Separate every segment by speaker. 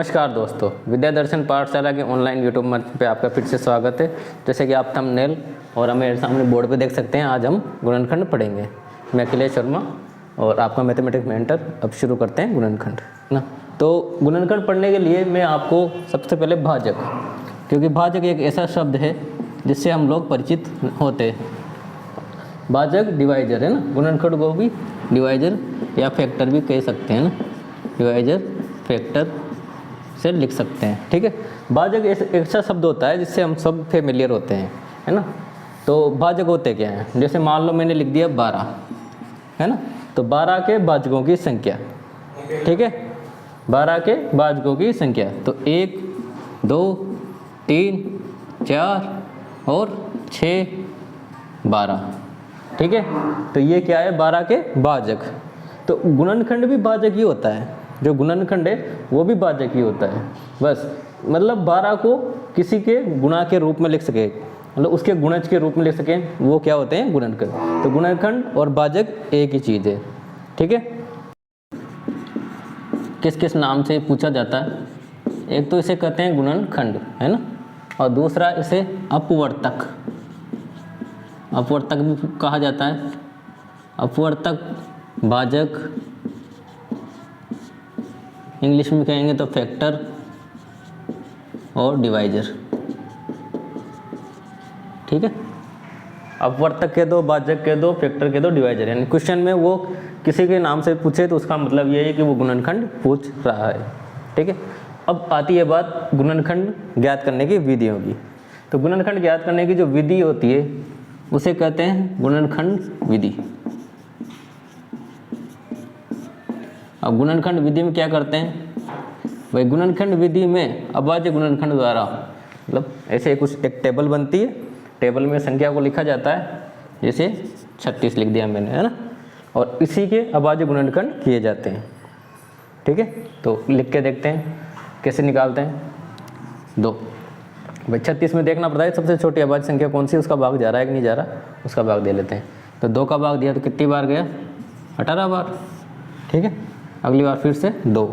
Speaker 1: नमस्कार दोस्तों, विद्या दर्शन पाठशाला के ऑनलाइन यूट्यूब मंच पे आपका फिर से स्वागत है। जैसे कि आप थंबनेल और मेरे सामने बोर्ड पे देख सकते हैं, आज हम गुणनखंड पढ़ेंगे। मैं अखिलेश शर्मा और आपका मैथमेटिक्स मेंटर। अब शुरू करते हैं गुणनखंड ना। तो गुणनखंड पढ़ने के लिए मैं आपको सबसे पहले भाजक, क्योंकि भाजक एक ऐसा शब्द है जिससे हम लोग परिचित होते हैं। भाजक डिवाइजर है ना, गुणनखंड को भी डिवाइजर या फैक्टर भी कह सकते हैं ना, डिवाइजर फैक्टर से लिख सकते हैं। ठीक है, भाजक ऐसा शब्द होता है जिससे हम सब फेमिलियर होते हैं, है ना। तो भाजक होते क्या हैं, जैसे मान लो मैंने लिख दिया 12, है ना, तो 12 के भाजकों की संख्या। ठीक है, 12 के भाजकों की संख्या तो 1, 2, 3, 4 और 6, 12। ठीक है, तो ये क्या है, 12 के भाजक। तो गुणनखंड भी भाजक ही होता है, जो गुणनखंड है वो भी भाजक ही होता है। बस मतलब 12 को किसी के गुणा के रूप में लिख सके, मतलब उसके गुणज के रूप में लिख सकें, वो क्या होते हैं, गुणनखंड। तो गुणनखंड और भाजक एक ही चीज़ है। ठीक है, किस किस नाम से पूछा जाता है, एक तो इसे कहते हैं गुणनखंड, है ना, और दूसरा इसे अपवर्तक, अपवर्तक भी कहा जाता है। अपवर्तक, भाजक, इंग्लिश में कहेंगे तो फैक्टर और डिवाइजर। ठीक है, अपवर्तक कह दो, भाजक कह दो, फैक्टर कह दो, डिवाइजर। यानी क्वेश्चन में वो किसी के नाम से पूछे तो उसका मतलब ये है कि वो गुणनखंड पूछ रहा है। ठीक है, अब आती है बात गुणनखंड ज्ञात करने की विधियों की। तो गुणनखंड ज्ञात करने की जो विधि होती है उसे कहते हैं गुणनखंड विधि। अब गुणनखंड विधि में क्या करते हैं भाई, गुणनखंड विधि में अभाज्य गुणनखंड द्वारा, मतलब ऐसे कुछ एक टेबल बनती है, टेबल में संख्या को लिखा जाता है, जैसे 36 लिख दिया मैंने, है ना, और इसी के अभाज्य गुणनखंड किए जाते हैं। ठीक है, तो लिख के देखते हैं कैसे निकालते हैं। 2 भाई 36 में देखना पड़ता है सबसे छोटी अभाज्य संख्या कौन सी, उसका भाग जा रहा है कि नहीं जा रहा, उसका भाग दे लेते हैं। तो 2 का भाग दिया तो कितनी बार गया, 18 बार। ठीक है, अगली बार फिर से 2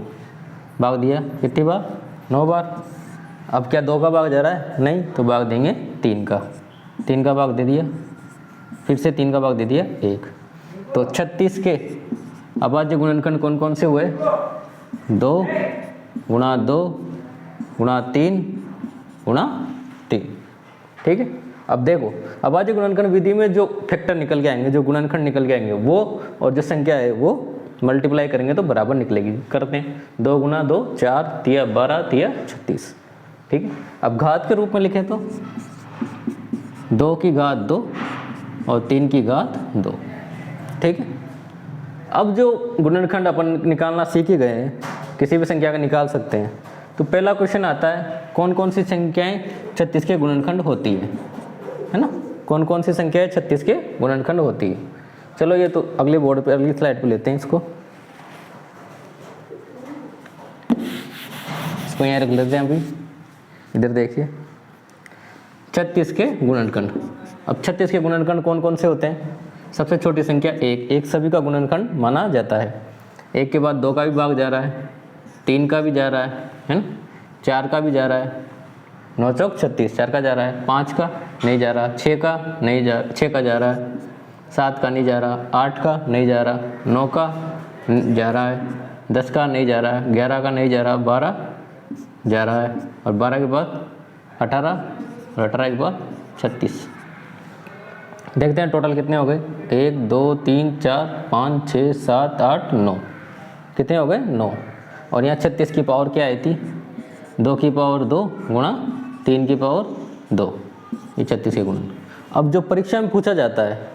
Speaker 1: भाग दिया, कितनी बार, 9 बार। अब क्या 2 का भाग जा रहा है, नहीं, तो भाग देंगे 3 का, 3 का भाग दे दिया, फिर से 3 का भाग दे दिया 1। तो 36 के अभाज्य गुणनखंड कौन कौन से हुए, 2 गुणा 2 गुणा 3 गुणा 3। ठीक है, अब देखो अभाज्य गुणनखंड विधि में जो फैक्टर निकल के आएंगे, जो गुणनखंड निकल के आएंगे, वो और जो संख्या है वो मल्टीप्लाई करेंगे तो बराबर निकलेगी। करते हैं, 2 गुणा 2 4, 3 12, 3 36। ठीक है, अब घात के रूप में लिखें तो 2 की घात 2 और 3 की घात 2। ठीक है, अब जो गुणनखंड अपन निकालना सीख ही गए हैं, किसी भी संख्या का निकाल सकते हैं। तो पहला क्वेश्चन आता है, कौन कौन सी संख्याएं 36 के गुणनखंड होती है ना, कौन कौन सी संख्याएं 36 के गुणनखंड होती है। चलो ये तो अगले बोर्ड पे, अगली स्लाइड पे लेते हैं इसको यहाँ रख लेते हैं। अभी इधर देखिए 36 के गुणनखंड। अब 36 के गुणनखंड कौन कौन से होते हैं, सबसे छोटी संख्या 1, 1 सभी का गुणनखंड माना जाता है। 1 के बाद 2 का भी भाग जा रहा है, 3 का भी जा रहा है ना, 4 का भी जा रहा है, 9 चौक 36, 4 का जा रहा है, 5 का नहीं जा रहा, 6 का नहीं जा, 6 का जा रहा है, 7 का नहीं जा रहा, 8 का नहीं जा रहा, 9 का जा रहा है, 10 का नहीं जा रहा है, 11 का नहीं जा रहा, 12 जा रहा है, और 12 के बाद 18 और 18 के बाद 36। देखते हैं टोटल कितने हो गए, 1 2 3 4 5 6 7 8 9, कितने हो गए, 9। और यहाँ 36 की पावर क्या आई थी, 2 की पावर 2 गुणा 3 की पावर 2, ये 36 के गुणन। अब जो परीक्षा में पूछा जाता है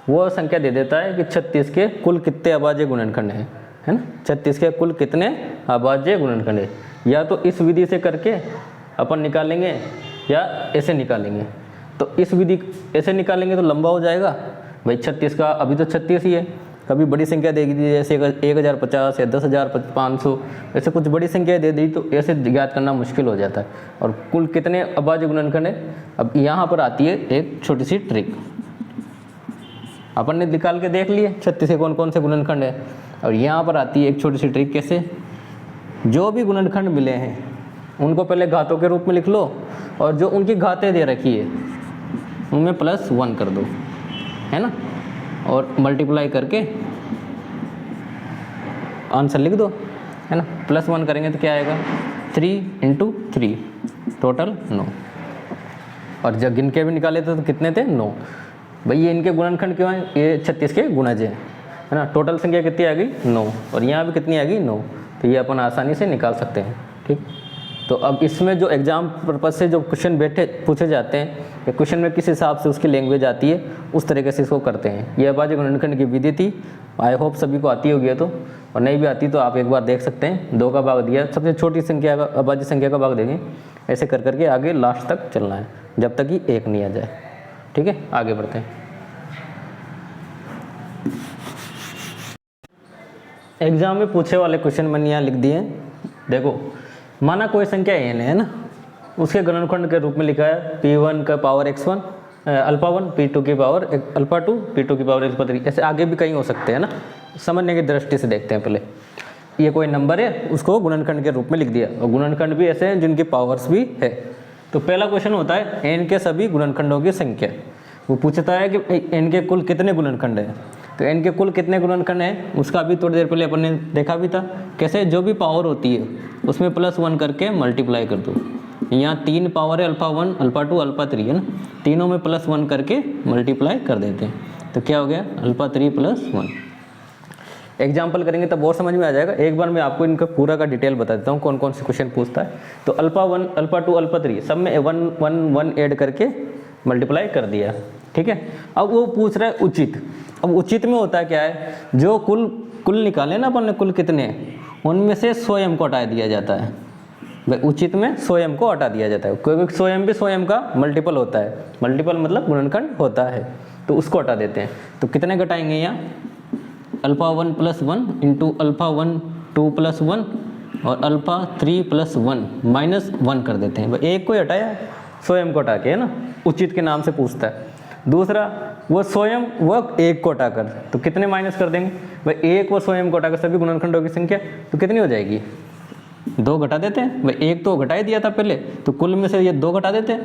Speaker 1: वो संख्या दे देता है कि 36 के कुल कितने अभाज्य गुणनखंड है ना, 36 के कुल कितने अभाज्य गुणनखंड है। या तो इस विधि से करके अपन निकालेंगे या ऐसे निकालेंगे। तो इस विधि ऐसे निकालेंगे तो लंबा हो जाएगा भाई, 36 का अभी तो 36 ही है, कभी बड़ी संख्या दे दी जैसे 1050 या 10,500, ऐसे कुछ बड़ी संख्या दे दी तो ऐसे ज्ञात करना मुश्किल हो जाता है। और कुल कितने अभाज्य गुणनखंड है, अब यहाँ पर आती है एक छोटी सी ट्रिक। अपन ने निकाल के देख लिए 36 के कौन कौन से गुणनखंड है, और यहाँ पर आती है एक छोटी सी ट्रिक। कैसे, जो भी गुणनखंड मिले हैं उनको पहले घातों के रूप में लिख लो, और जो उनकी घातें दे रखी है उनमें +1 कर दो, है ना, और मल्टीप्लाई करके आंसर लिख दो, है ना। +1 करेंगे तो क्या आएगा, 3 × 3 टोटल 9। और जब गिन के भी निकाले थे तो कितने थे, 9। भाई ये इनके गुणनखंड क्यों हैं, ये 36 के गुणज हैं, है ना। टोटल संख्या कितनी आ गई, 9, और यहाँ भी कितनी आ गई, 9। तो ये अपन आसानी से निकाल सकते हैं, ठीक। तो अब इसमें जो एग्जाम पर्पज से जो क्वेश्चन पूछे जाते हैं, या क्वेश्चन में किस हिसाब से उसकी लैंग्वेज आती है उस तरीके से इसको करते हैं। ये अभाज्य गुणनखंड की विधि थी, आई होप सभी को आती होगी। तो और नहीं भी आती तो आप एक बार देख सकते हैं। 2 का भाग दिया, सबसे छोटी संख्या का अभाज्य संख्या का भाग देंगे, ऐसे कर करके आगे लास्ट तक चलना है जब तक कि 1 नहीं आ जाए, ठीक है। आगे बढ़ते हैं। एग्जाम में पूछे वाले क्वेश्चन मैंने यहाँ लिख दिए। देखो, माना कोई संख्या n है ना, उसके गुणनखंड के रूप में लिखा है p1 का पावर x1 α1, p2 की पावर α2, p2 की पावर α3। ऐसे आगे भी कहीं हो सकते हैं ना, समझने की दृष्टि से देखते हैं। पहले ये कोई नंबर है, उसको गुणनखंड के रूप में लिख दिया, और गुणनखंड भी ऐसे हैं जिनकी पावर्स भी है। तो पहला क्वेश्चन होता है n के सभी गुणनखंडों की संख्या। वो पूछता है कि n के कुल कितने गुणनखंड हैं। तो n के कुल कितने गुणनखंड हैं उसका भी थोड़ी देर पहले अपन ने देखा भी था। कैसे, जो भी पावर होती है उसमें +1 करके मल्टीप्लाई कर दो। यहाँ 3 पावर है, α1, α2, α3 है ना, तीनों में +1 करके मल्टीप्लाई कर देते हैं। तो क्या हो गया, α3 + 1। एग्जाम्पल करेंगे तब और समझ में आ जाएगा। एक बार मैं आपको इनका पूरा का डिटेल बता देता हूँ कौन कौन से क्वेश्चन पूछता है। तो α1, α2, α3 सब में 1 ऐड करके मल्टीप्लाई कर दिया, ठीक है। अब वो पूछ रहा है उचित। अब उचित में होता है क्या है, जो कुल निकाले ना अपन ने, कुल कितने, उनमें से 100m को हटा दिया जाता है। भाई उचित में 100m को हटा दिया जाता है, क्योंकि 100m भी 100m का मल्टीपल होता है। मल्टीपल मतलब गुणनखंड होता है, तो उसको हटा देते हैं। तो कितने घटाएंगे यहाँ, α1 + 1 × α1 2 + 1 और α3 + 1 -1 कर देते हैं। भाई एक को हटाया 100m को हटा के, है ना, उचित के नाम से पूछता है। दूसरा, वो 100m वो 1 को हटाकर, तो कितने माइनस कर देंगे। भाई 1 व 100m को हटाकर सभी गुणनखंडों की संख्या, तो कितनी हो जाएगी, 2 घटा देते हैं। भाई 1 तो घटा ही दिया था पहले, तो कुल में से ये 2 घटा देते हैं,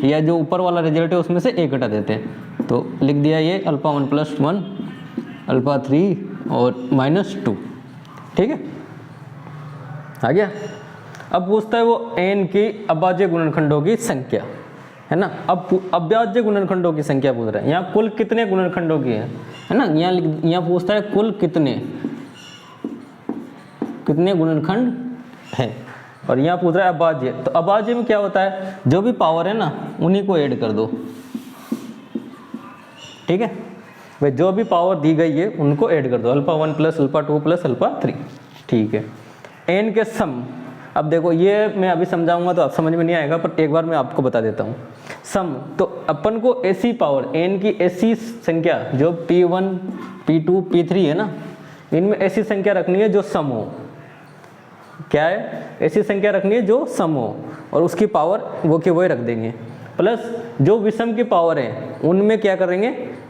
Speaker 1: या जो ऊपर वाला रिजल्ट है उसमें से 1 घटा देते हैं। तो लिख दिया ये α1 + 1 α3 और -2, ठीक है, आ गया। अब पूछता है वो n की अभाज्य गुणनखंडों की संख्या, है ना। अब अभाज्य गुणनखंडों की संख्या पूछ रहा है। यहाँ कुल कितने गुणनखंडों की है ना, यहाँ पूछता है कुल कितने गुणनखंड है, और यहाँ पूछ रहा है अभाज्य। तो अभाज्य में क्या होता है, जो भी पावर है ना उन्हीं को ऐड कर दो, ठीक है। भाई जो भी पावर दी गई है उनको ऐड कर दो, α1 + α2 + α3, ठीक है। n के सम, अब देखो ये मैं अभी समझाऊंगा तो आप समझ में नहीं आएगा, पर एक बार मैं आपको बता देता हूँ। सम, तो अपन को ऐसी पावर n की ऐसी संख्या जो p1, p2, p3 है ना, इनमें ऐसी संख्या रखनी है जो सम हो। क्या है, ऐसी संख्या रखनी है जो सम हो, और उसकी पावर वो के वही रख देंगे। प्लस जो विषम की पावर है उनमें क्या करेंगे,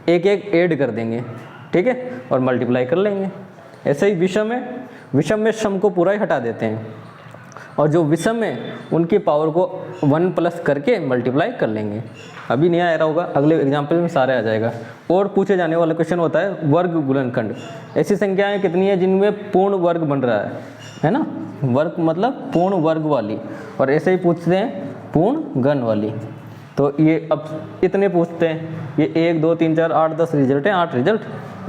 Speaker 1: एक ऐड कर देंगे, ठीक है, और मल्टीप्लाई कर लेंगे। ऐसे ही विषम है, विषम में सम को पूरा ही हटा देते हैं, और जो विषम है उनकी पावर को 1+ करके मल्टीप्लाई कर लेंगे। अभी नहीं आ रहा होगा, अगले एग्जाम्पल में सारे आ जाएगा। और पूछे जाने वाला क्वेश्चन होता है वर्ग गुणनखंड। ऐसी संख्याएं कितनी है जिनमें पूर्ण वर्ग बन रहा है ना, वर्ग मतलब पूर्ण वर्ग वाली, और ऐसे ही पूछते हैं पूर्ण घन वाली। तो ये अब इतने पूछते हैं, ये 1 2 3 4 8 10 रिजल्ट है, 8 रिजल्ट,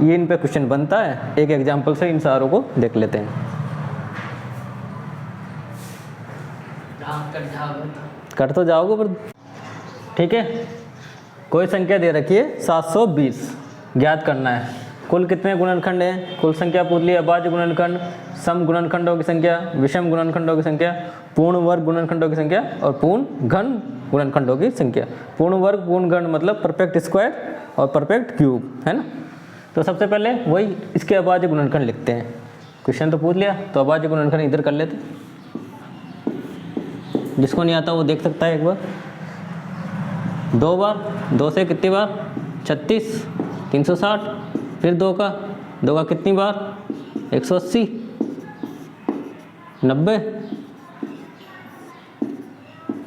Speaker 1: ये इन पे क्वेश्चन बनता है। एक एग्जाम्पल से इन सारों को देख लेते हैं। कट तो जाओगे पर, ठीक है। कोई संख्या दे रखी है 720, ज्ञात करना है कुल कितने गुणनखंड हैं। कुल संख्या पूछ ली, अभाज्य गुणनखंड, सम गुणनखंडों की संख्या, विषम गुणनखंडों की संख्या, पूर्ण वर्ग गुणनखंडों की संख्या और पूर्ण घन गुणनखंडों की संख्या। पूर्ण वर्ग पूर्ण घन मतलब परफेक्ट स्क्वायर और परफेक्ट क्यूब, है ना। तो सबसे पहले वही इसके अभाज्य गुणनखंड लिखते हैं। क्वेश्चन तो पूछ लिया, तो अभाज्य गुणनखंड इधर कर लेते। जिसको नहीं आता वो देख सकता है एक बार। 2 बार, 2 से कितनी बार, 36, 360, फिर 2 का कितनी बार, 180, 90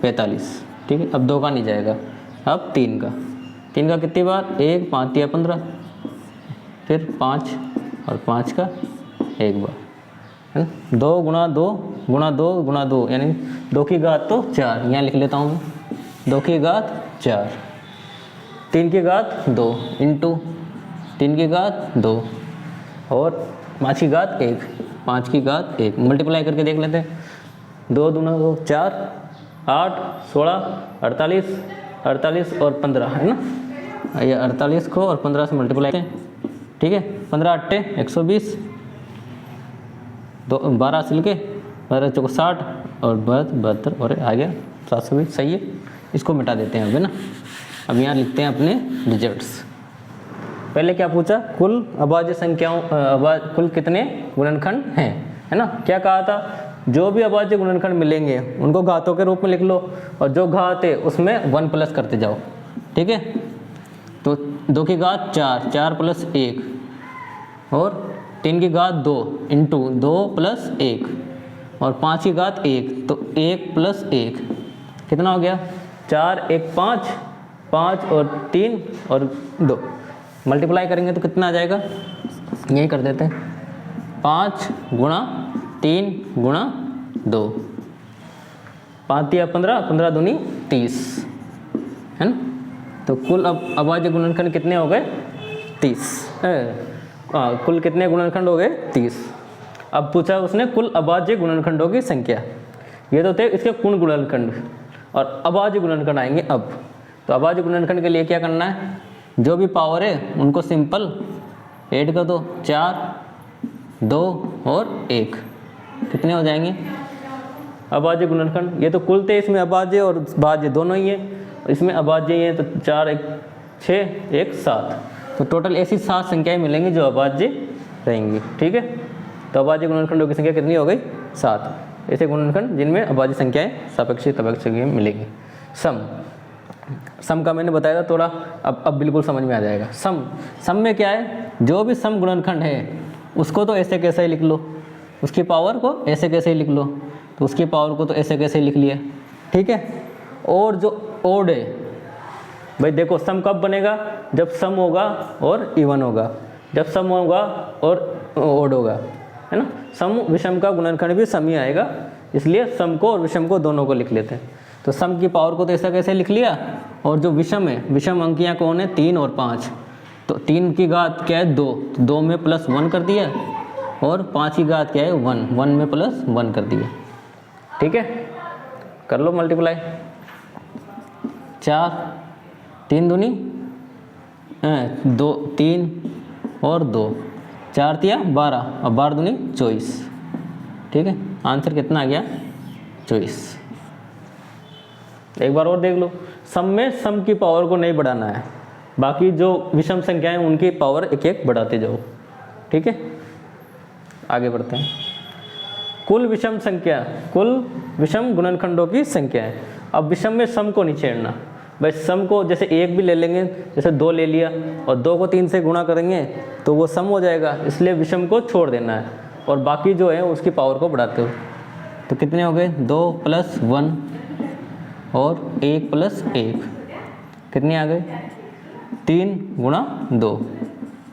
Speaker 1: 45, ठीक है। अब 2 का नहीं जाएगा, अब 3 का। 3 का कितनी बार? 1, 5 दिया 15, फिर 5 और 5 का 1 बार, है ना। 2 गुणा 2 गुणा 2 गुणा 2 यानी 2 की घात तो 4, यहाँ लिख लेता हूँ मैं 2 की घात 4, 3 की घात 2 इंटू 3 की घात 2 और 5 की घात 1, 5 की घात 1 मल्टीप्लाई करके देख लेते हैं। 2 दूना 2 4, 8 16 48, 48 और 15, है ना। ये 48 को और 15 से मल्टीप्लाई करें, ठीक है। 15 8 120, 12 सिल के 12 चौको 60 और 72 और आ गया 720, सही है। इसको मिटा देते हैं अब, है ना। अब यहाँ लिखते हैं अपने रिजल्ट्स। पहले क्या पूछा? कुल अभाज्य संख्याओं कुल कितने गुणनखंड हैं, है ना। क्या कहा था? जो भी अभाज्य गुणनखंड मिलेंगे उनको घातों के रूप में लिख लो और जो घात है उसमें 1 प्लस करते जाओ, ठीक है। तो 2 की घात 4, 4 प्लस 1 और 3 की घात 2 इंटू 2 प्लस 1 और 5 की घात 1, तो 1 प्लस 1 कितना हो गया? 4 1 5, 5 और 3 और 2 मल्टीप्लाई करेंगे तो कितना आ जाएगा? यही कर देते हैं 5 गुणा 3 गुणा 2, 5 या 15, 15 दूनी 30, है ना। तो कुल अब अभाज्य गुणनखंड कितने हो गए? 30। कुल कितने गुणनखंड हो गए? 30। अब पूछा उसने कुल अभाज्य गुणनखंडों की संख्या। ये तो थे इसके पूर्ण गुणनखंड और अभाज्य गुणनखंड आएंगे अब। तो अभाज्य गुणनखंड के लिए क्या करना है? जो भी पावर है उनको सिंपल ऐड कर दो, 4 2 और 1 कितने हो जाएंगे अभाज्य गुणनखंड। ये तो कुल थे, इसमें अभाज्य और भाज्य दोनों ही है, इसमें अभाज्य ही है तो 4 1 6 1 7, तो टोटल ऐसी 7 संख्याएं मिलेंगी जो अभाज्य रहेंगी, ठीक है। तो अभाज्य गुणनखंडों की संख्या कितनी हो गई? 7 ऐसे गुणनखंड जिनमें अभाज्य संख्याएं सापेक्षिक तपेक्षिक मिलेंगी। सम का मैंने बताया था थोड़ा, अब बिल्कुल समझ में आ जाएगा। सम में क्या है? जो भी सम गुणनखंड है उसको तो ऐसे कैसे ही लिख लो, उसकी पावर को ऐसे कैसे ही लिख लो, तो उसकी पावर को तो ऐसे कैसे ही लिख लिया, ठीक है। और जो ओड है भाई देखो, सम कब बनेगा? जब सम होगा और इवन होगा, जब सम होगा और ओड होगा, है ना। सम विषम का गुणनखंड भी सम ही आएगा, इसलिए सम को और विषम को दोनों को लिख लेते हैं। तो सम की पावर को तो ऐसा कैसे लिख लिया, और जो विषम है, विषम अंकियाँ कौन है? 3 और 5, तो 3 की घात क्या है? 2, तो 2 में प्लस 1 कर दिया और 5 की घात क्या है? 1, 1 में प्लस 1 कर दिया, ठीक है। कर लो मल्टीप्लाई, 4 3 दूनी 2 3 और 2, 4 तिया 12 और 12 दूनी 24, ठीक है। आंसर कितना आ गया? 24। एक बार और देख लो, सम में सम की पावर को नहीं बढ़ाना है, बाकी जो विषम संख्याएं उनकी पावर एक एक बढ़ाते जाओ, ठीक है। आगे बढ़ते हैं। कुल विषम संख्या, कुल विषम गुणनखंडों की संख्या है। अब विषम में सम को नहीं छेड़ना भाई, सम को जैसे 1 भी ले लेंगे, जैसे 2 ले लिया और 2 को 3 से गुणा करेंगे तो वो सम हो जाएगा, इसलिए विषम को छोड़ देना है और बाकी जो है उसकी पावर को बढ़ाते हो। तो कितने हो गए? 2 + 1 और 1 + 1 कितने आ गए? 3 × 2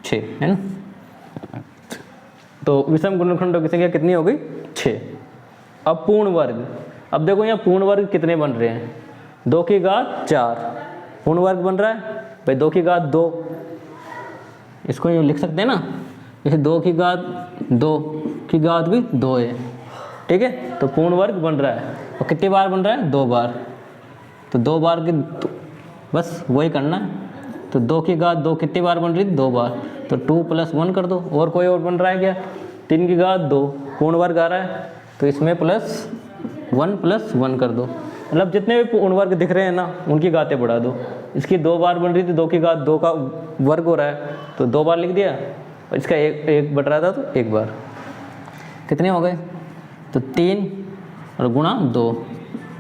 Speaker 1: 6, है ना। तो विषम गुणनखंडों की संख्या कितनी हो गई? 6। अब पूर्ण वर्ग, अब देखो यहाँ पूर्ण वर्ग कितने बन रहे हैं? 2 की घात 4 पूर्ण वर्ग बन रहा है भाई, 2 की घात 2, इसको यूँ लिख सकते हैं ना, जैसे 2 की घात 2 की घात भी 2 है, ठीक है। तो पूर्ण वर्ग बन रहा है और कितनी बार बन रहा है? 2 बार। तो 2 बार के बस वही करना है। तो 2 की घात 2 कितनी बार बन रही? 2 बार। तो 2 + 1 कर दो, और कोई और बन रहा है क्या? 3 की घात 2 पूर्ण वर्ग आ रहा है, तो इसमें +1 + 1 कर दो, मतलब जितने भी पूर्ण वर्ग दिख रहे हैं ना उनकी घातें बढ़ा दो। इसकी 2 बार बन रही थी, 2 की घात 2 का वर्ग हो रहा है तो 2 बार लिख दिया, और इसका एक बट रहा था तो 1 बार। कितने हो गए? तो 3 और गुणा 2,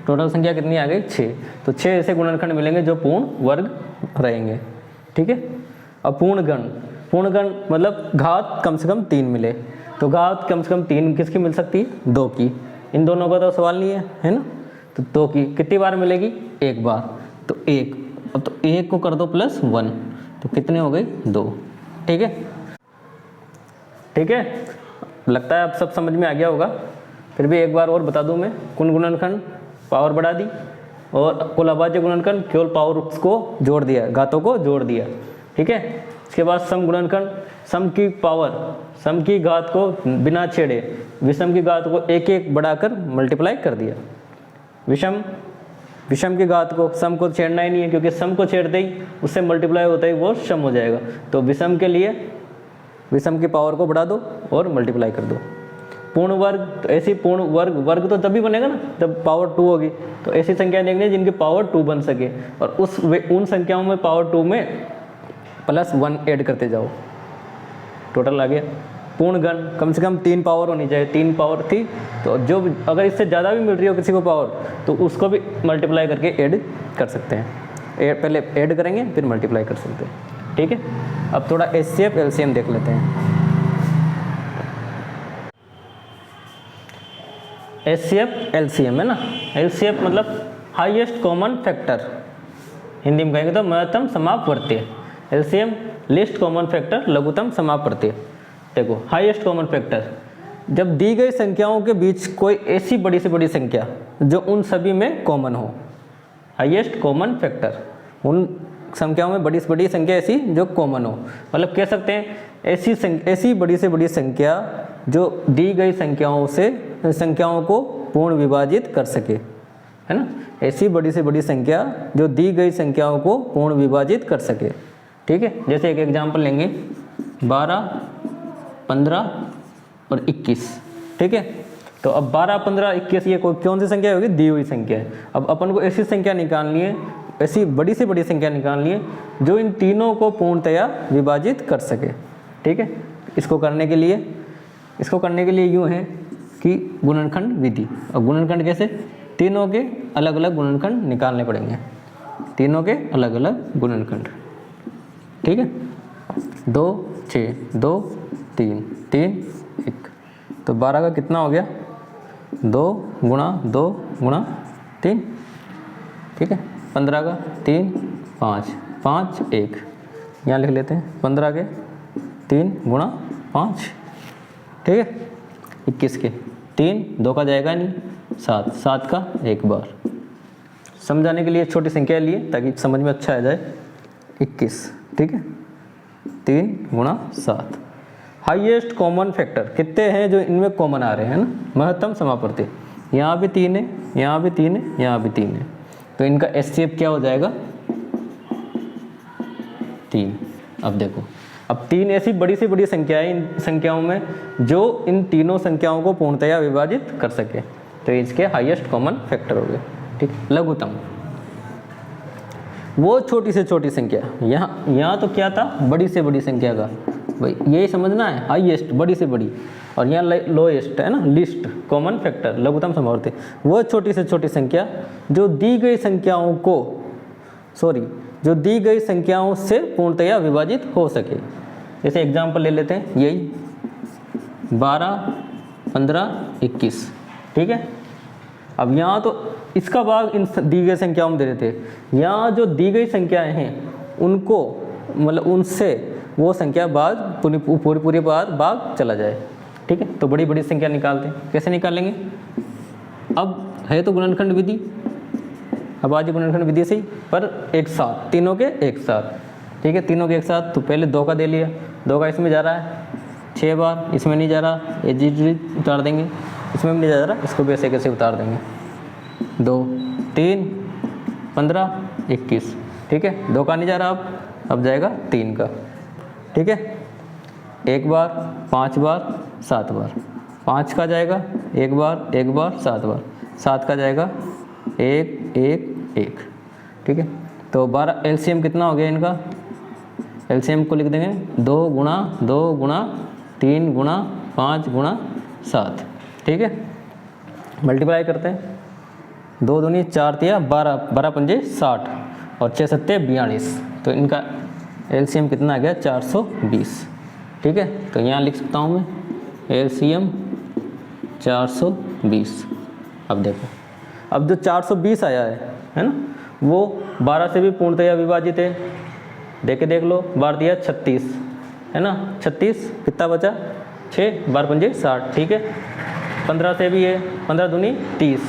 Speaker 1: टोटल संख्या कितनी आ गई? 6। तो 6 ऐसे गुणनखंड मिलेंगे जो पूर्ण वर्ग रहेंगे, ठीक है। अब पूर्ण गण मतलब घात कम से कम 3 मिले, तो घात कम से कम 3 किसकी मिल सकती है? 2 की, इन दोनों का तो सवाल नहीं है ना। तो 2 की कितनी बार मिलेगी, एक बार, तो 1। अब तो 1 को कर दो +1, तो कितने हो गए, 2। ठीक है, ठीक है, लगता है अब सब समझ में आ गया होगा। फिर भी एक बार और बता दूं मैं, कुल गुणनखंड पावर बढ़ा दी और कुल अभाज्य गुणनखंड केवल पावर को जोड़ दिया, घातों को जोड़ दिया। ठीक है, इसके बाद सम गुणनखंड, सम की पावर, सम की घात को बिना छेड़े विषम की घात को एक एक बढ़ाकर मल्टीप्लाई कर दिया। विषम की घात को, सम को छेड़ना ही नहीं है, क्योंकि सम को छेड़ते ही उससे मल्टीप्लाई होता ही वो सम हो जाएगा। तो विषम के लिए विषम की पावर को बढ़ा दो और मल्टीप्लाई कर दो। पूर्ण वर्ग, तो ऐसी पूर्ण वर्ग तो तभी बनेगा ना जब पावर 2 होगी। तो ऐसी संख्या देखनी जिनकी पावर 2 बन सके, और उन संख्याओं में पावर 2 में +1 ऐड करते जाओ, टोटल आ गया। पूर्ण घन, कम से कम 3 पावर होनी चाहिए, 3 पावर थी, तो जो अगर इससे ज़्यादा भी मिल रही हो किसी को पावर, तो उसको भी मल्टीप्लाई करके ऐड कर सकते हैं। पहले ऐड करेंगे फिर मल्टीप्लाई कर सकते हैं। ठीक है, अब थोड़ा HCF LCM देख लेते हैं। HCF LCM है ना, LCF मतलब हाईएस्ट कॉमन फैक्टर, हिंदी में कहेंगे तो महत्तम समापवर्तीय। LCM लीस्ट कॉमन फैक्टर, लघुत्तम समापवर्तीय। देखो हाईएस्ट कॉमन फैक्टर, जब दी गई संख्याओं के बीच कोई ऐसी बड़ी से बड़ी संख्या जो उन सभी में कॉमन हो। हाईएस्ट कॉमन फैक्टर, उन संख्याओं में बड़ी से बड़ी संख्या ऐसी जो कॉमन हो, मतलब कह सकते हैं ऐसी बड़ी से बड़ी संख्या जो दी गई संख्याओं को पूर्ण विभाजित कर सके, है ना। ऐसी बड़ी से बड़ी संख्या जो दी गई संख्याओं को पूर्ण विभाजित कर सके। ठीक है, जैसे एक एग्जांपल लेंगे, 12, 15 और 21। ठीक है, तो अब 12, 15, 21 ये कौन सी संख्या होगी, दी हुई संख्या है। अब अपन को ऐसी संख्या निकालनी है, ऐसी बड़ी से बड़ी संख्या निकालनी है जो इन तीनों को पूर्णतया विभाजित कर सके। ठीक है, इसको करने के लिए यूँ है कि गुणनखंड विधि। और गुणनखंड कैसे, तीनों के अलग अलग गुणनखंड निकालने पड़ेंगे, तीनों के अलग अलग गुणनखंड। ठीक है, 2, 6, 2, 3, 3, 1, तो 12 का कितना हो गया, 2 गुणा 2 गुणा 3। ठीक है, 15 का 3, 5, 5, 1, यहाँ लिख लेते हैं 15 के 3 गुणा 5। ठीक है, 21 के 3, 2 का जाएगा नहीं, 7, 7 का एक बार। समझाने के लिए छोटी संख्या लिए ताकि समझ में अच्छा आ जाए। 21, ठीक है, 3 गुणा 7। हाईएस्ट कॉमन फैक्टर कितने हैं जो इनमें कॉमन आ रहे हैं ना, महत्तम समापवर्ती। यहाँ भी 3 है, यहाँ भी 3 है, यहाँ भी 3 है, तो इनका HCF क्या हो जाएगा, 3। अब देखो, अब 3 ऐसी बड़ी से बड़ी संख्याएं इन संख्याओं में जो इन तीनों संख्याओं को पूर्णतया विभाजित कर सके, तो इसके हाईएस्ट कॉमन फैक्टर हो गए। ठीक, लघुत्तम वो छोटी से छोटी संख्या, यहाँ तो क्या था, बड़ी से बड़ी संख्या का, भाई यही समझना है, हाईएस्ट बड़ी से बड़ी, और यहाँ लोएस्ट है ना, लीस्ट कॉमन फैक्टर, लघुत्तम समापवर्ती। वो छोटी से छोटी संख्या जो दी गई संख्याओं से पूर्णतया विभाजित हो सके। जैसे एग्जाम्पल ले लेते हैं, यही 12, 15, 21। ठीक है, अब यहाँ तो इसका भाग इन दी गई संख्याओं में दे देते हैं, यहाँ जो दी गई संख्याएं हैं उनको मतलब उनसे वो संख्या बाद पूरी भाग चला जाए। ठीक है, तो बड़ी बड़ी संख्या निकालते हैं, कैसे निकालेंगे, अब है तो गुणनखंड विधि, अब आज गुणनखंड विधि से ही, पर एक साथ तीनों के एक साथ। ठीक है, तीनों के एक साथ, तो पहले 2 का दे लिया, 2 का इसमें जा रहा है 6 बार, इसमें नहीं जा रहा, ये उतार देंगे, इसमें भी नहीं जा रहा, इसको भी ऐसे कैसे उतार देंगे, 2, 3, 15, 21। ठीक है, 2 का नहीं जा रहा, अब जाएगा 3 का। ठीक है, 1 बार, 5 बार, 7 बार, 5 का जाएगा 1 बार, 7 बार, 7 का जाएगा 1, 1, 1। ठीक है, तो 12 LCM कितना हो गया इनका, LCM को लिख देंगे 2 गुणा 2 गुणा 3 गुणा 5 गुणा 7। ठीक है, मल्टीप्लाई करते हैं, 2 दूनी 4 तिया 12, 12 पंजे 60 और 6 सत्ते 42, तो इनका LCM कितना आ गया, 420। ठीक है, तो यहाँ लिख सकता हूँ मैं LCM 420। अब देखो, अब जो 420 आया है ना, वो 12 से भी पूर्णतया विभाजित है। देख लो, 12 दिया 36 है ना, 36 कितना बचा 6, 12 पंजे 60, ठीक है। 15 से भी है, 15 दूनी 30,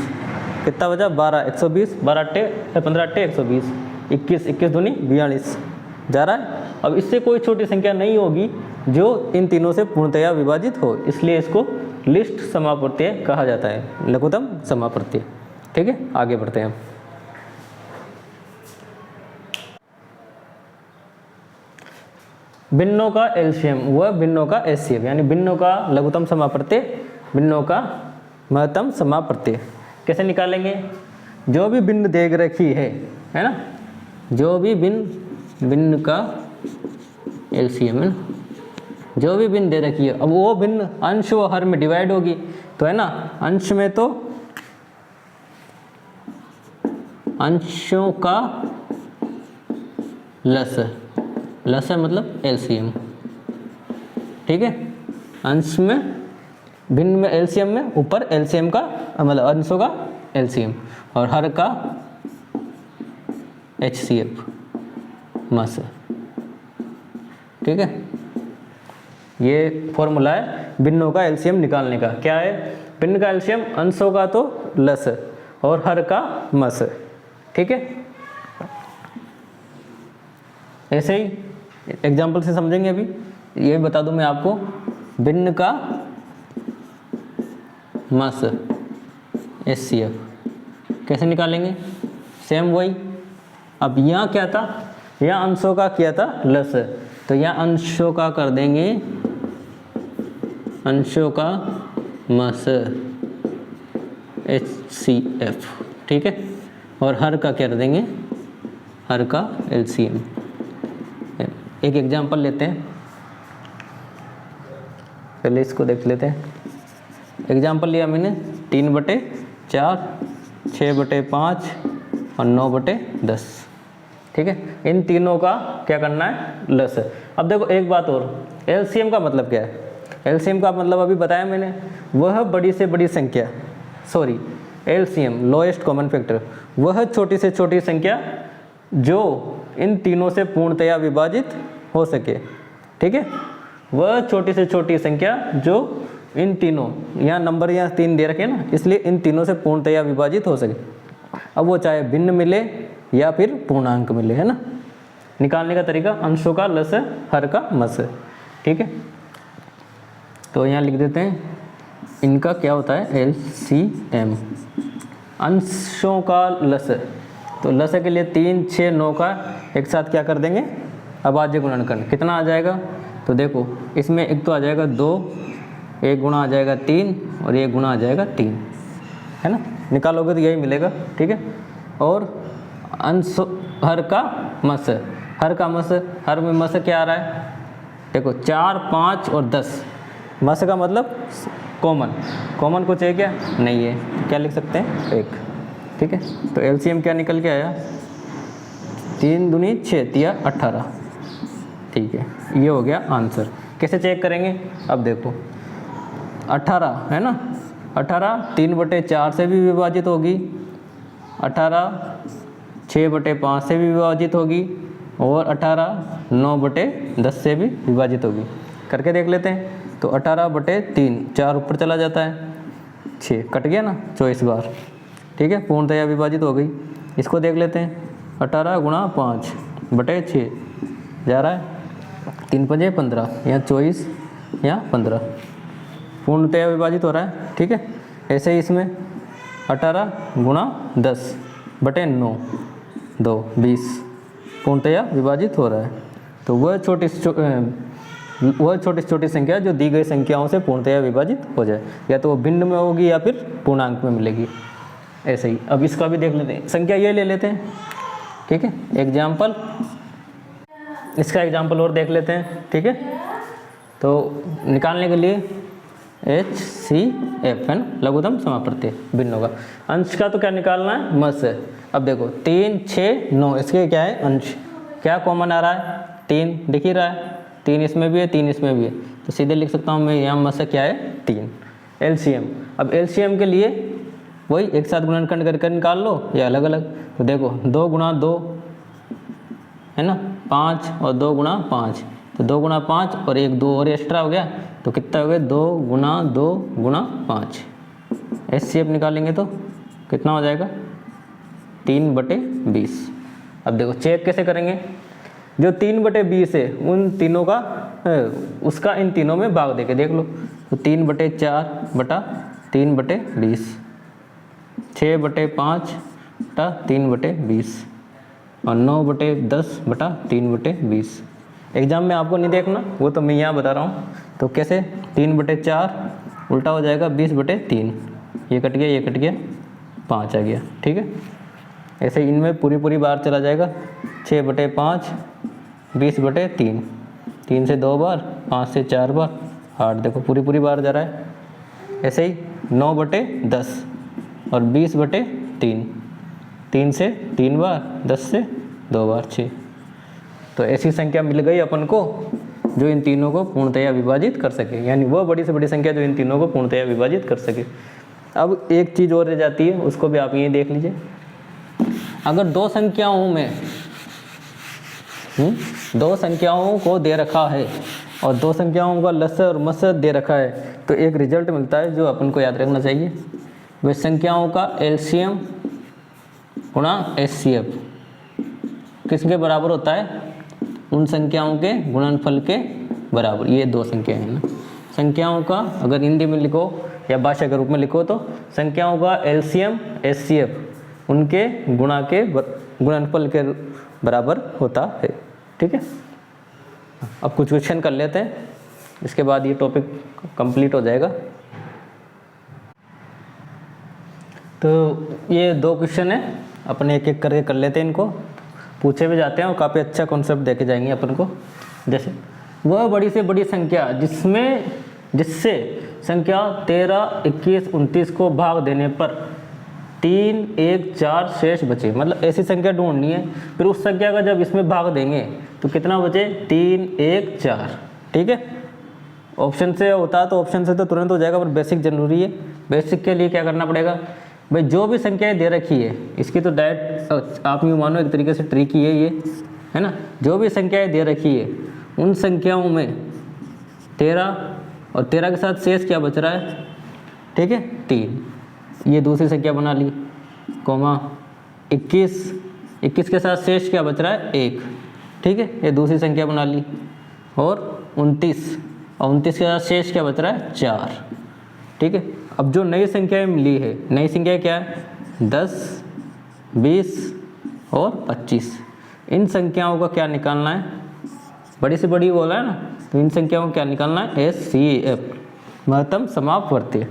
Speaker 1: कितना बचा 12, 120, 12 अट्टे 15 अट्टे 120, 21, 21 दूनी 42 जा रहा है। अब इससे कोई छोटी संख्या नहीं होगी जो इन तीनों से पूर्णतया विभाजित हो, इसलिए इसको लिस्ट समाप्रत्यय कहा जाता है, लघुत्तम समाप्रत्यय। ठीक है, आगे बढ़ते हैं। भिन्नों का एलसीएम व भिन्नों का एचसीएफ, यानी भिन्नों का लघुत्तम समाप्रत्यय, भिन्नों का महत्तम समाप्रत्यय कैसे निकालेंगे? जो भी भिन्न देख रखी है ना, जो भी भिन्न का एलसीएम है ना, जो भी भिन्न दे रखी है, अब वो भिन्न अंश व हर में डिवाइड होगी, तो है ना, अंश में तो अंशों का लस मतलब एलसीएम, ठीक है। अंश में भिन्न में एलसीएम में ऊपर एलसीएम का मतलब अंशों का एलसीएम, और हर का एचसीएफ मस, ठीक है। ये फॉर्मूला है भिन्नों का एलसीएम निकालने का। क्या है? भिन्न का एलसीएम अंशों का तो लस और हर का मस, ठीक है। ऐसे ही एग्जाम्पल से समझेंगे। अभी ये बता दूं मैं आपको, भिन्न का मस एचसीएफ कैसे निकालेंगे? सेम वही। अब यहाँ क्या था, यहाँ अंशों का किया था लस, तो यहाँ अंशों का कर देंगे अंशों का मस HCF, ठीक है। और हर का क्या कर देंगे? हर का LCM। एक एग्जांपल लेते हैं, पहले इसको देख लेते हैं। एग्जांपल लिया मैंने 3/4, 6/5 और 9/10, ठीक है। इन तीनों का क्या करना है? लस। अब देखो एक बात और, एलसीएम का मतलब क्या है? एलसीएम का मतलब अभी बताया मैंने, वह बड़ी से बड़ी संख्या, sorry LCM lowest common factor, वह छोटी से छोटी संख्या जो इन तीनों से पूर्णतया विभाजित हो सके, ठीक है। वह छोटी से छोटी संख्या जो इन तीनों, यहाँ नंबर यहाँ 3 दे रखे ना, इसलिए इन तीनों से पूर्णतया विभाजित हो सके। अब वो चाहे भिन्न मिले या फिर पूर्णांक मिले, है ना। निकालने का तरीका अंशों का लस हर का मस, ठीक है। तो यहाँ लिख देते हैं, इनका क्या होता है? एलसीएम। अंशों का लस, तो लस के लिए 3, 6, 9 का एक साथ क्या कर देंगे? अभाज्य गुणनखंड। कितना आ जाएगा? तो देखो इसमें एक तो आ जाएगा 2, एक गुणा आ जाएगा 3 और एक गुणा आ जाएगा 3, है ना। निकालोगे तो यही मिलेगा, ठीक है। और अंश हर का मस, हर का मस, हर में मस क्या आ रहा है? देखो 4, 5 और 10। मस का मतलब कॉमन, कॉमन कुछ है क्या? नहीं है, तो क्या लिख सकते हैं? 1, ठीक है। तो एलसीएम क्या निकल के आया? 3 दूनी 6 तिया 18, ठीक है। ये हो गया आंसर। कैसे चेक करेंगे? अब देखो 18 है ना, 18 3/4 से भी विभाजित होगी, 18 6/5 से भी विभाजित होगी, और 18 9/10 से भी विभाजित होगी। करके देख लेते हैं। तो 18/3, 4 ऊपर चला जाता है, 6 कट गया ना 24 बार, ठीक है। पूर्णतया विभाजित हो गई। इसको देख लेते हैं, 18 × 5/6 जा रहा है, 3 पंजे 15, यहाँ 24, यहाँ 15, पूर्णतया विभाजित हो रहा है, ठीक है। ऐसे ही इसमें 18 × 10/9 2 20 पूर्णतया विभाजित हो रहा है। तो वह छोटी छोटी संख्या जो दी गई संख्याओं से पूर्णतया विभाजित हो जाए, या तो वो भिन्न में होगी या फिर पूर्णांक में मिलेगी। ऐसे ही अब इसका भी देख लेते हैं। संख्या ये ले लेते हैं, ठीक है। एग्जाम्पल, इसका एग्जाम्पल और देख लेते हैं, ठीक है। तो निकालने के लिए HCF है ना, लघुत्तम समाप्रत्यय भिन्नों का। अंश का तो क्या निकालना है? मस है। अब देखो 3, 6, 9, इसके क्या है? अंश। क्या कॉमन आ रहा है? 3 दिख ही रहा है, 3 इसमें भी है, 3 इसमें भी है, तो सीधे लिख सकता हूँ मैं यहाँ मस क्या है? 3। एलसीएम, अब एलसीएम के लिए वही एक साथ गुणनखंड करके निकाल लो या अलग अलग। तो देखो 2 गुणा 2 है ना 5 और 2 गुणा 5, तो 2 गुणा 5 और 1 2 और एक्स्ट्रा हो गया, तो कितना हो गया 2 गुणा 2 गुणा 5। HCF निकालेंगे तो कितना हो जाएगा 3/20। अब देखो चेक कैसे करेंगे, जो 3/20 है उन तीनों का उसका इन तीनों में भाग देके देख लो, तो 3/4 बटा 3/20, 6/5 बटा 3/20 और 9/10 बटा 3/20। एग्जाम में आपको नहीं देखना, वो तो मैं यहाँ बता रहा हूँ। तो कैसे 3/4 उल्टा हो जाएगा 20/3, ये कट गया ये कट गया 5 आ गया, ठीक है। ऐसे इनमें पूरी पूरी बार चला जाएगा, 6/5 20/3, 3 से 2 बार 5 से 4 बार 8, देखो पूरी पूरी बार जा रहा है। ऐसे ही 9/10 और 20/3, 3 से 3 बार 10 से 2 बार 6। तो ऐसी संख्या मिल गई अपन को जो इन तीनों को पूर्णतया विभाजित कर सके, यानी वह बड़ी से बड़ी संख्या जो इन तीनों को पूर्णतया विभाजित कर सके। अब एक चीज़ और रह जाती है, उसको भी आप ये देख लीजिए। अगर दो संख्याओं को दे रखा है और दो संख्याओं का लसर और मसर दे रखा है, तो एक रिजल्ट मिलता है जो अपन को याद रखना चाहिए। वह संख्याओं का LCM गुणा HCF किसके बराबर होता है, उन संख्याओं के गुणनफल के बराबर। ये दो संख्याएं हैं ना, संख्याओं का अगर हिंदी में लिखो या भाषा के रूप में लिखो तो संख्याओं का LCM HCF उनके गुणनफल के बराबर होता है, ठीक है। अब कुछ क्वेश्चन कर लेते हैं, इसके बाद ये टॉपिक कंप्लीट हो जाएगा। तो ये 2 क्वेश्चन है, अपने एक एक करके कर लेते हैं, इनको पूछे भी जाते हैं और काफ़ी अच्छा कॉन्सेप्ट देखे जाएंगे अपन को। जैसे वह बड़ी से बड़ी संख्या जिससे संख्या 13, 21, 29 को भाग देने पर 3, 1, 4 शेष बचे, मतलब ऐसी संख्या ढूंढनी है, फिर उस संख्या का जब इसमें भाग देंगे तो कितना बचे 3, 1, 4, ठीक है। ऑप्शन से होता तो ऑप्शन से तो तुरंत हो जाएगा, पर बेसिक जरूरी है। बेसिक के लिए क्या करना पड़ेगा भाई, जो भी संख्याएं दे रखी है इसकी तो डायरेक्ट आप यूँ मानो एक तरीके से ट्रिक ही है ये, है ना। जो भी संख्याएं दे रखी है उन संख्याओं में 13 और 13 के साथ शेष क्या बच रहा है, ठीक है 3, ये दूसरी संख्या बना ली, कोमा 21 के साथ शेष क्या बच रहा है 1, ठीक है, ये दूसरी संख्या बना ली, और 29 और 29 के साथ शेष क्या बच रहा है 4, ठीक है। अब जो नई संख्याएं मिली है, नई संख्या क्या है 10, 20 और 25, इन संख्याओं का क्या निकालना है, बड़ी से बड़ी बोला है ना, तो इन संख्याओं को क्या निकालना है HCF महत्तम समापवर्ती।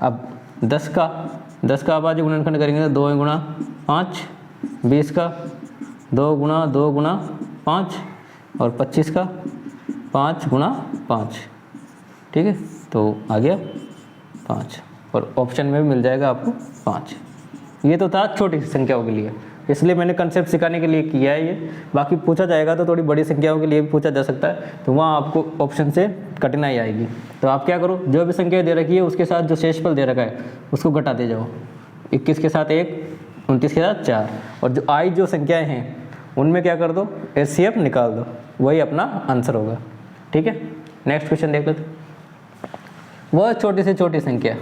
Speaker 1: अब 10 का अभाज्य गुणनखंड करेंगे तो 2 गुणा 5, 20 का 2 गुणा 2 गुणा 5 और 25 का 5 गुणा 5, ठीक है। तो आ गया 5 और ऑप्शन में भी मिल जाएगा आपको 5। ये तो था छोटी संख्याओं के लिए, इसलिए मैंने कंसेप्ट सिखाने के लिए किया है ये। बाकी पूछा जाएगा तो थोड़ी बड़ी संख्याओं के लिए भी पूछा जा सकता है, तो वहाँ आपको ऑप्शन से कठिनाई आएगी। तो आप क्या करो, जो भी संख्या दे रखी है उसके साथ जो शेषफल दे रखा है उसको घटाते जाओ, 21 के साथ 1, 29 के साथ 4, और जो आई जो संख्याएँ हैं उनमें क्या कर दो HCF निकाल दो, वही अपना आंसर होगा, ठीक है। नेक्स्ट क्वेश्चन देख लेते। वह छोटी से छोटी संख्या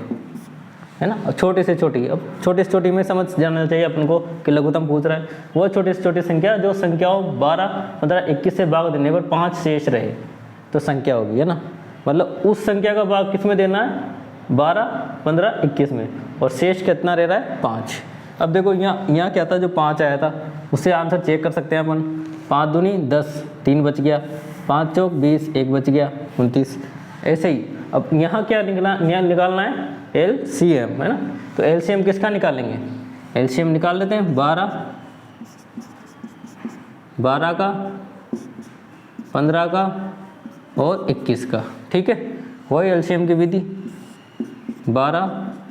Speaker 1: है ना, छोटी से छोटी, अब छोटी से छोटी में समझ जाना चाहिए अपन को कि लघुत्तम पूछ रहा है। वह छोटी से छोटी संख्या जो संख्याओं 12, 15, 21 से भाग देने पर 5 शेष रहे तो संख्या होगी, है ना। मतलब उस संख्या का भाग किस में देना है 12, 15, 21 में, और शेष कितना रह रहा है 5। अब देखो यहाँ क्या था, जो 5 आया था उससे आंसर चेक कर सकते हैं अपन। 5 दूनी 10, 3 बच गया, 5 चौक 20, 1 बच गया 29। ऐसे ही अब यहाँ क्या निकालना है LCM, है ना। तो LCM किसका निकालेंगे, LCM निकाल लेते हैं 12 का, 15 का और 21 का, ठीक है। वही LCM की विधि 12,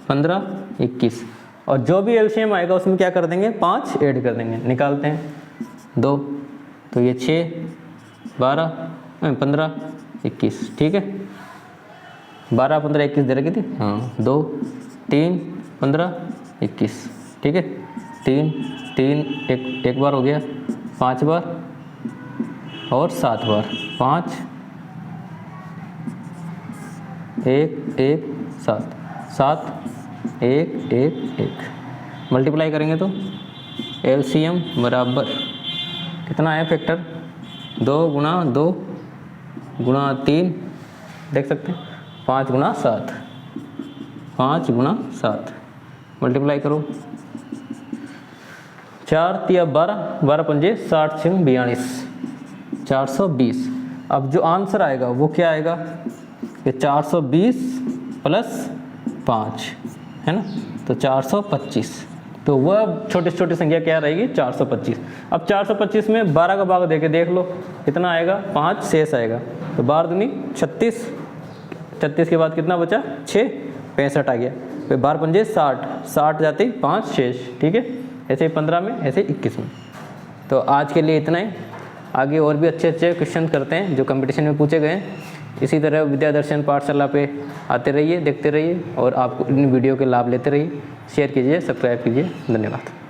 Speaker 1: 15, 21, और जो भी LCM आएगा उसमें क्या कर देंगे 5 ऐड कर देंगे। निकालते हैं 2, तो ये 6, 12, 15, 21, ठीक है। 12, 15, 21 दे रखी थी, हाँ 2, 3, 15, 21, ठीक है। 3 3 एक बार हो गया, 5 बार और 7 बार, 5 1 1 7 7 1 1 1। मल्टीप्लाई करेंगे तो एलसीएम बराबर कितना है फैक्टर, 2 गुणा 2 गुणा 3, देख सकते हैं 5 गुणा 7, 5 गुणा 7, मल्टीप्लाई करो 4 तिया 12, 12 पंजे 60 6 42, 420। अब जो आंसर आएगा वो क्या आएगा, ये 420 प्लस 5 है ना, तो 425। तो वह छोटी छोटी संख्या क्या रहेगी, 425। अब 425 में 12 का भाग देके देख लो कितना आएगा, 5 शेष आएगा, तो 12 दूनी 36, 36 के बाद कितना बचा 6, 65 आ गया, फिर 12 पंजे 60, 60 जाते ही 5 शेष, ठीक है। ऐसे ही 15 में, ऐसे 21 में। तो आज के लिए इतना ही, आगे और भी अच्छे अच्छे क्वेश्चन करते हैं जो कंपटीशन में पूछे गए हैं। इसी तरह विद्या दर्शन पाठशाला पे आते रहिए, देखते रहिए और आपको इन वीडियो के लाभ लेते रहिए। शेयर कीजिए, सब्सक्राइब कीजिए। धन्यवाद।